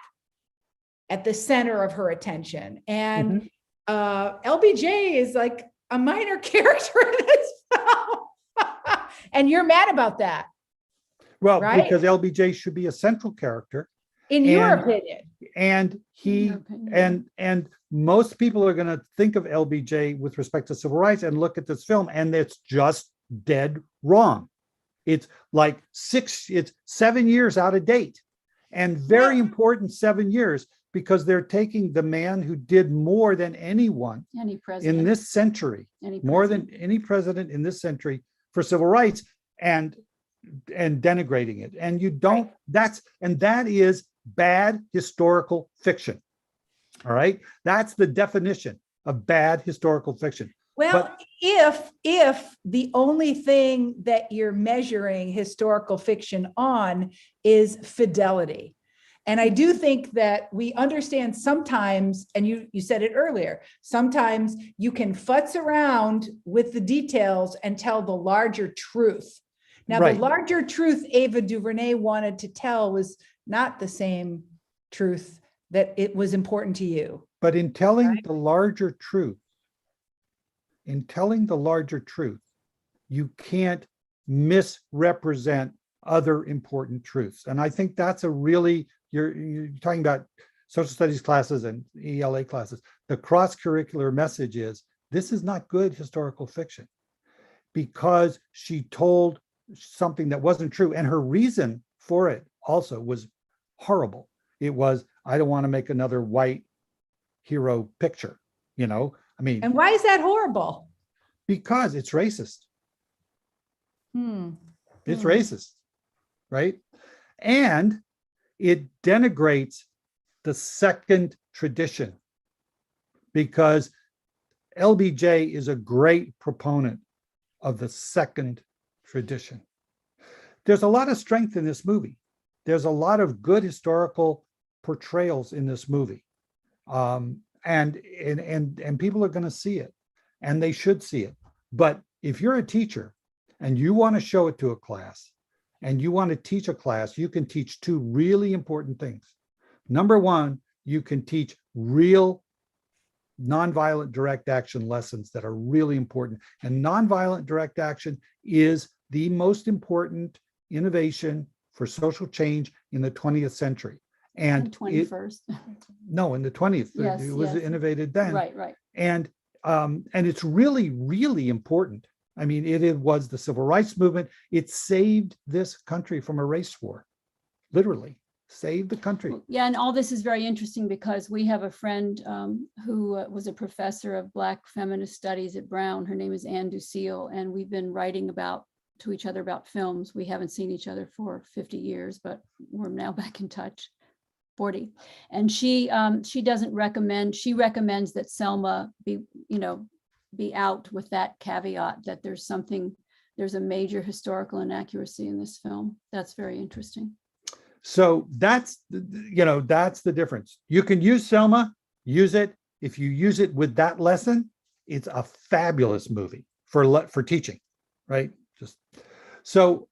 at the center of her attention. And LBJ is like a minor character in this film. And you're mad about that. Well, right? Because LBJ should be a central character. In your opinion. And and most people are going to think of LBJ with respect to civil rights and look at this film, and it's just dead wrong. It's like 7 years out of date, and very important 7 years, because they're taking the man who did more than anyone in this century, more than any president in this century for civil rights, and denigrating it. And you don't, that is bad historical fiction. All right. That's the definition of bad historical fiction. Well, if the only thing that you're measuring historical fiction on is fidelity. And I do think that we understand sometimes, and you said it earlier, sometimes you can futz around with the details and tell the larger truth. Now, the larger truth Ava DuVernay wanted to tell was not the same truth that it was important to you. But in telling the larger truth, you can't misrepresent other important truths. And I think that's you're talking about social studies classes and ELA classes. The cross-curricular message is, this is not good historical fiction, because she told something that wasn't true. And her reason for it also was horrible. It was, I don't want to make another white hero picture, I mean. And why is that horrible? Because it's racist. It's racist, right? And it denigrates the second tradition, because LBJ is a great proponent of the second tradition. There's a lot of strength in this movie. There's a lot of good historical portrayals in this movie. And people are going to see it, and they should see it. But if you're a teacher and you want to show it to a class, and you want to teach a class, you can teach two really important things. Number one, you can teach real nonviolent direct action lessons that are really important. And nonviolent direct action is the most important innovation for social change in the 20th century. And 21st. No, in the 20th, Yes, it was yes. innovated then. Right. And it's really, really important. I mean, it was the civil rights movement. It saved this country from a race war, literally saved the country. Yeah, and all this is very interesting because we have a friend who was a professor of Black feminist studies at Brown. Her name is Ann Ducille, and we've been writing to each other about films. We haven't seen each other for 50 years, but we're now back in touch. 40. And she doesn't recommend, she recommends that Selma be out with that caveat that there's a major historical inaccuracy in this film. That's very interesting. So that's the difference. You can use Selma, use it. If you use it with that lesson, it's a fabulous movie for teaching, right? Just so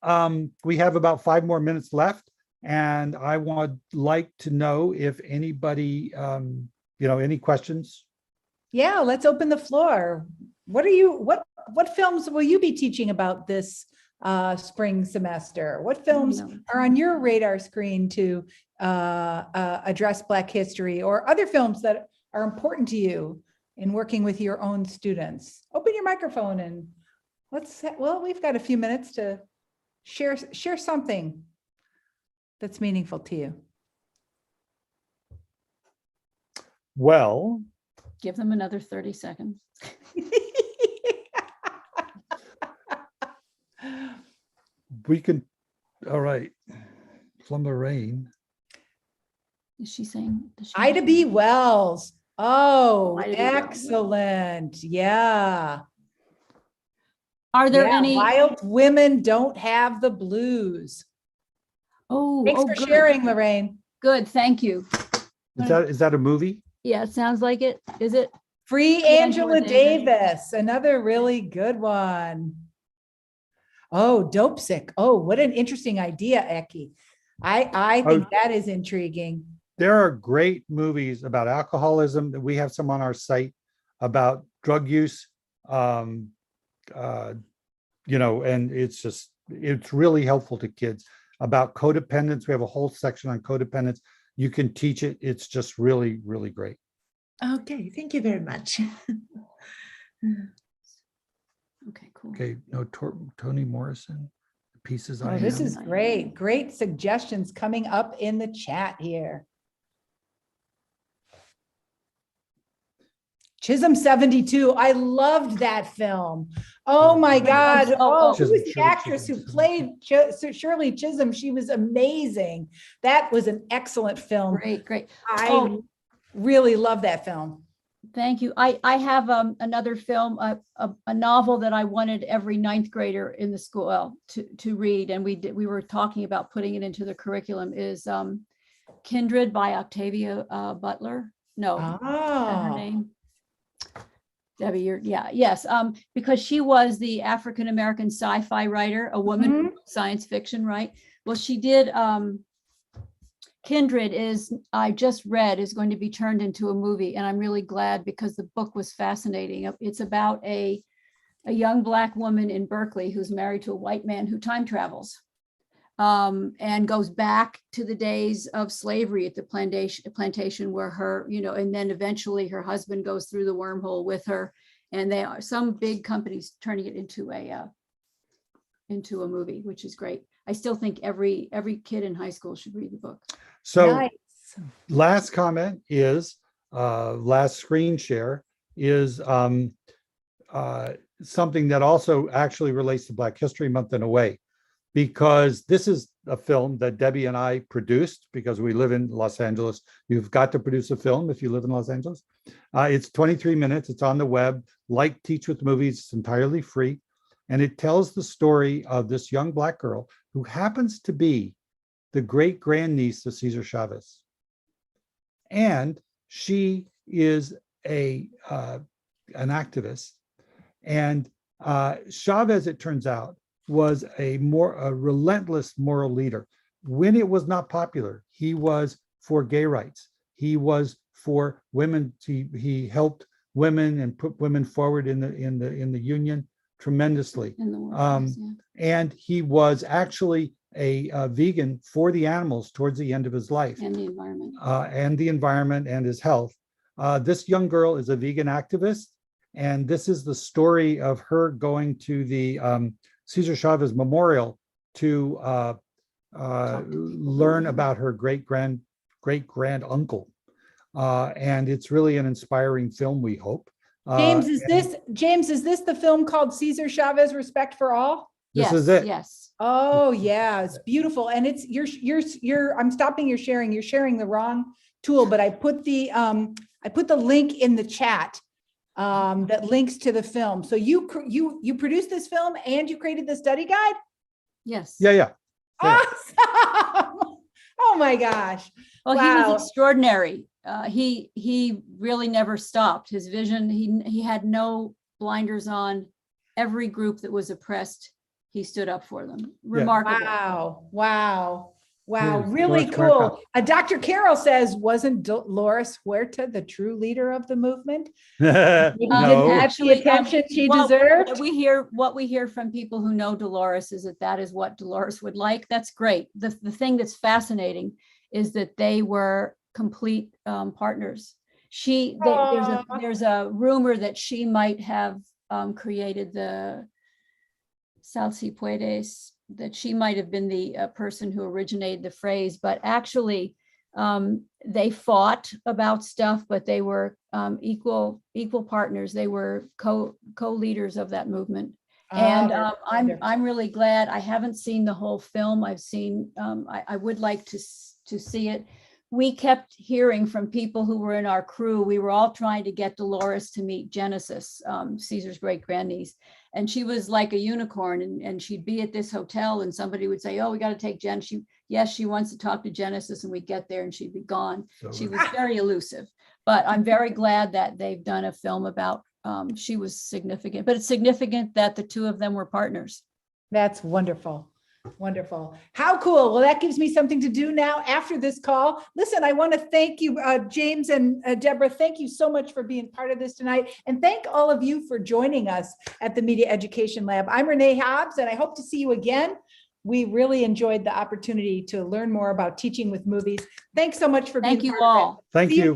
we have about 5 more minutes left, and I would like to know if anybody, any questions. Yeah, let's open the floor. What films will you be teaching about this spring semester? What films are on your radar screen to address Black history, or other films that are important to you in working with your own students? Open your microphone and we've got a few minutes to share something that's meaningful to you. Well, Give them another 30 seconds. we can, all right. From the Rain. Is she saying? Ida B. Wells. Oh, Ida B. Wells. excellent. Yeah. Are there Yeah, any? Wild Women Don't Have the Blues. Thanks for good. sharing, Lorraine. Good, thank you. Is that a movie? Yeah, it sounds like it. Is it? Free Angela Angela Davis, another really good one. Oh, Dope Sick. Oh, what an interesting idea, Eki. I think that is intriguing. There are great movies about alcoholism. We have some on our site about drug use. And it's really helpful to kids. About codependence, we have a whole section on codependence. You can teach it. It's just really, really great. Okay, thank you very much. Okay, cool. Okay, no, Toni Morrison, Pieces I Oh, this Am. is great. Great suggestions coming up in the chat here. Chisholm 72. I loved that film. Oh my God. Oh, who was the actress who played Shirley Chisholm? She was amazing. That was an excellent film. Great. I really love that film. Thank you. I have another film, a novel that I wanted every 9th grader in the school to read, and we were talking about putting it into the curriculum, is Kindred by Octavia Butler. No, is that her name? Debbie, yes. Because she was the African-American sci-fi writer, a woman who wrote science fiction, right? Well, she did. Kindred I just read, is going to be turned into a movie, and I'm really glad because the book was fascinating. It's about a young Black woman in Berkeley who's married to a white man who time travels, and goes back to the days of slavery at the plantation where her, and then eventually her husband goes through the wormhole with her, and they are some big companies turning it into a movie, which is great. I still think every kid in high school should read the book. So Nice. last comment is, last screen share is something that also actually relates to Black History Month in a way, because this is a film that Debbie and I produced because we live in Los Angeles. You've got to produce a film if you live in Los Angeles. It's 23 minutes. It's on the web. Like Teach with Movies, it's entirely free. And it tells the story of this young Black girl who happens to be the great grandniece of Cesar Chavez. And she is an activist. And Chavez, it turns out, was a relentless moral leader. When it was not popular, he was for gay rights. He was for women. He helped women and put women forward in the union tremendously. And he was actually a vegan for the animals towards the end of his life. And the environment. And his health. This young girl is a vegan activist. And this is the story of her going to the Cesar Chavez Memorial to learn about her great grand uncle. And it's really an inspiring film, we hope. James, is this the film called Cesar Chavez Respect for All? This is it. Yes. Oh yeah, it's beautiful. And it's I'm stopping your sharing. You're sharing the wrong tool, but I put the link in the chat that links to the film. So you produced this film and you created the study guide? Yes. Yeah. Awesome. my gosh. Well, he Wow. was extraordinary. He really never stopped. His vision, he had no blinders on. Every group that was oppressed, he stood up for them. Remarkable. Wow. Yeah, Really Dolores cool. Dr. Carroll says, wasn't Dolores Huerta the true leader of the movement? no. Actually, attention she deserved. What we hear from people who know Dolores is that is what Dolores would like. That's great. The thing that's fascinating is that they were complete partners. There's a rumor that she might have created the Sal Si Puedes, that she might have been the person who originated the phrase, but actually they fought about stuff, but they were equal partners. They were co-leaders of that movement. And I'm really glad. I haven't seen the whole film. I've seen, I would like to see it. We kept hearing from people who were in our crew. We were all trying to get Dolores to meet Genesis, Caesar's great grandniece. And she was like a unicorn, and she'd be at this hotel and somebody would say, oh, we got to take Jen. Yes, she wants to talk to Genesis, and we'd get there and she'd be gone. She was very elusive, but I'm very glad that they've done a film about, she was significant, but it's significant that the two of them were partners. That's wonderful. Wonderful. How cool. Well, that gives me something to do now after this call. Listen, I want to thank you, James and Deborah. Thank you so much for being part of this tonight. And thank all of you for joining us at the Media Education Lab. I'm Renee Hobbs, and I hope to see you again. We really enjoyed the opportunity to learn more about teaching with movies. Thanks so much for being Thank you part of it. all. Thank See you you.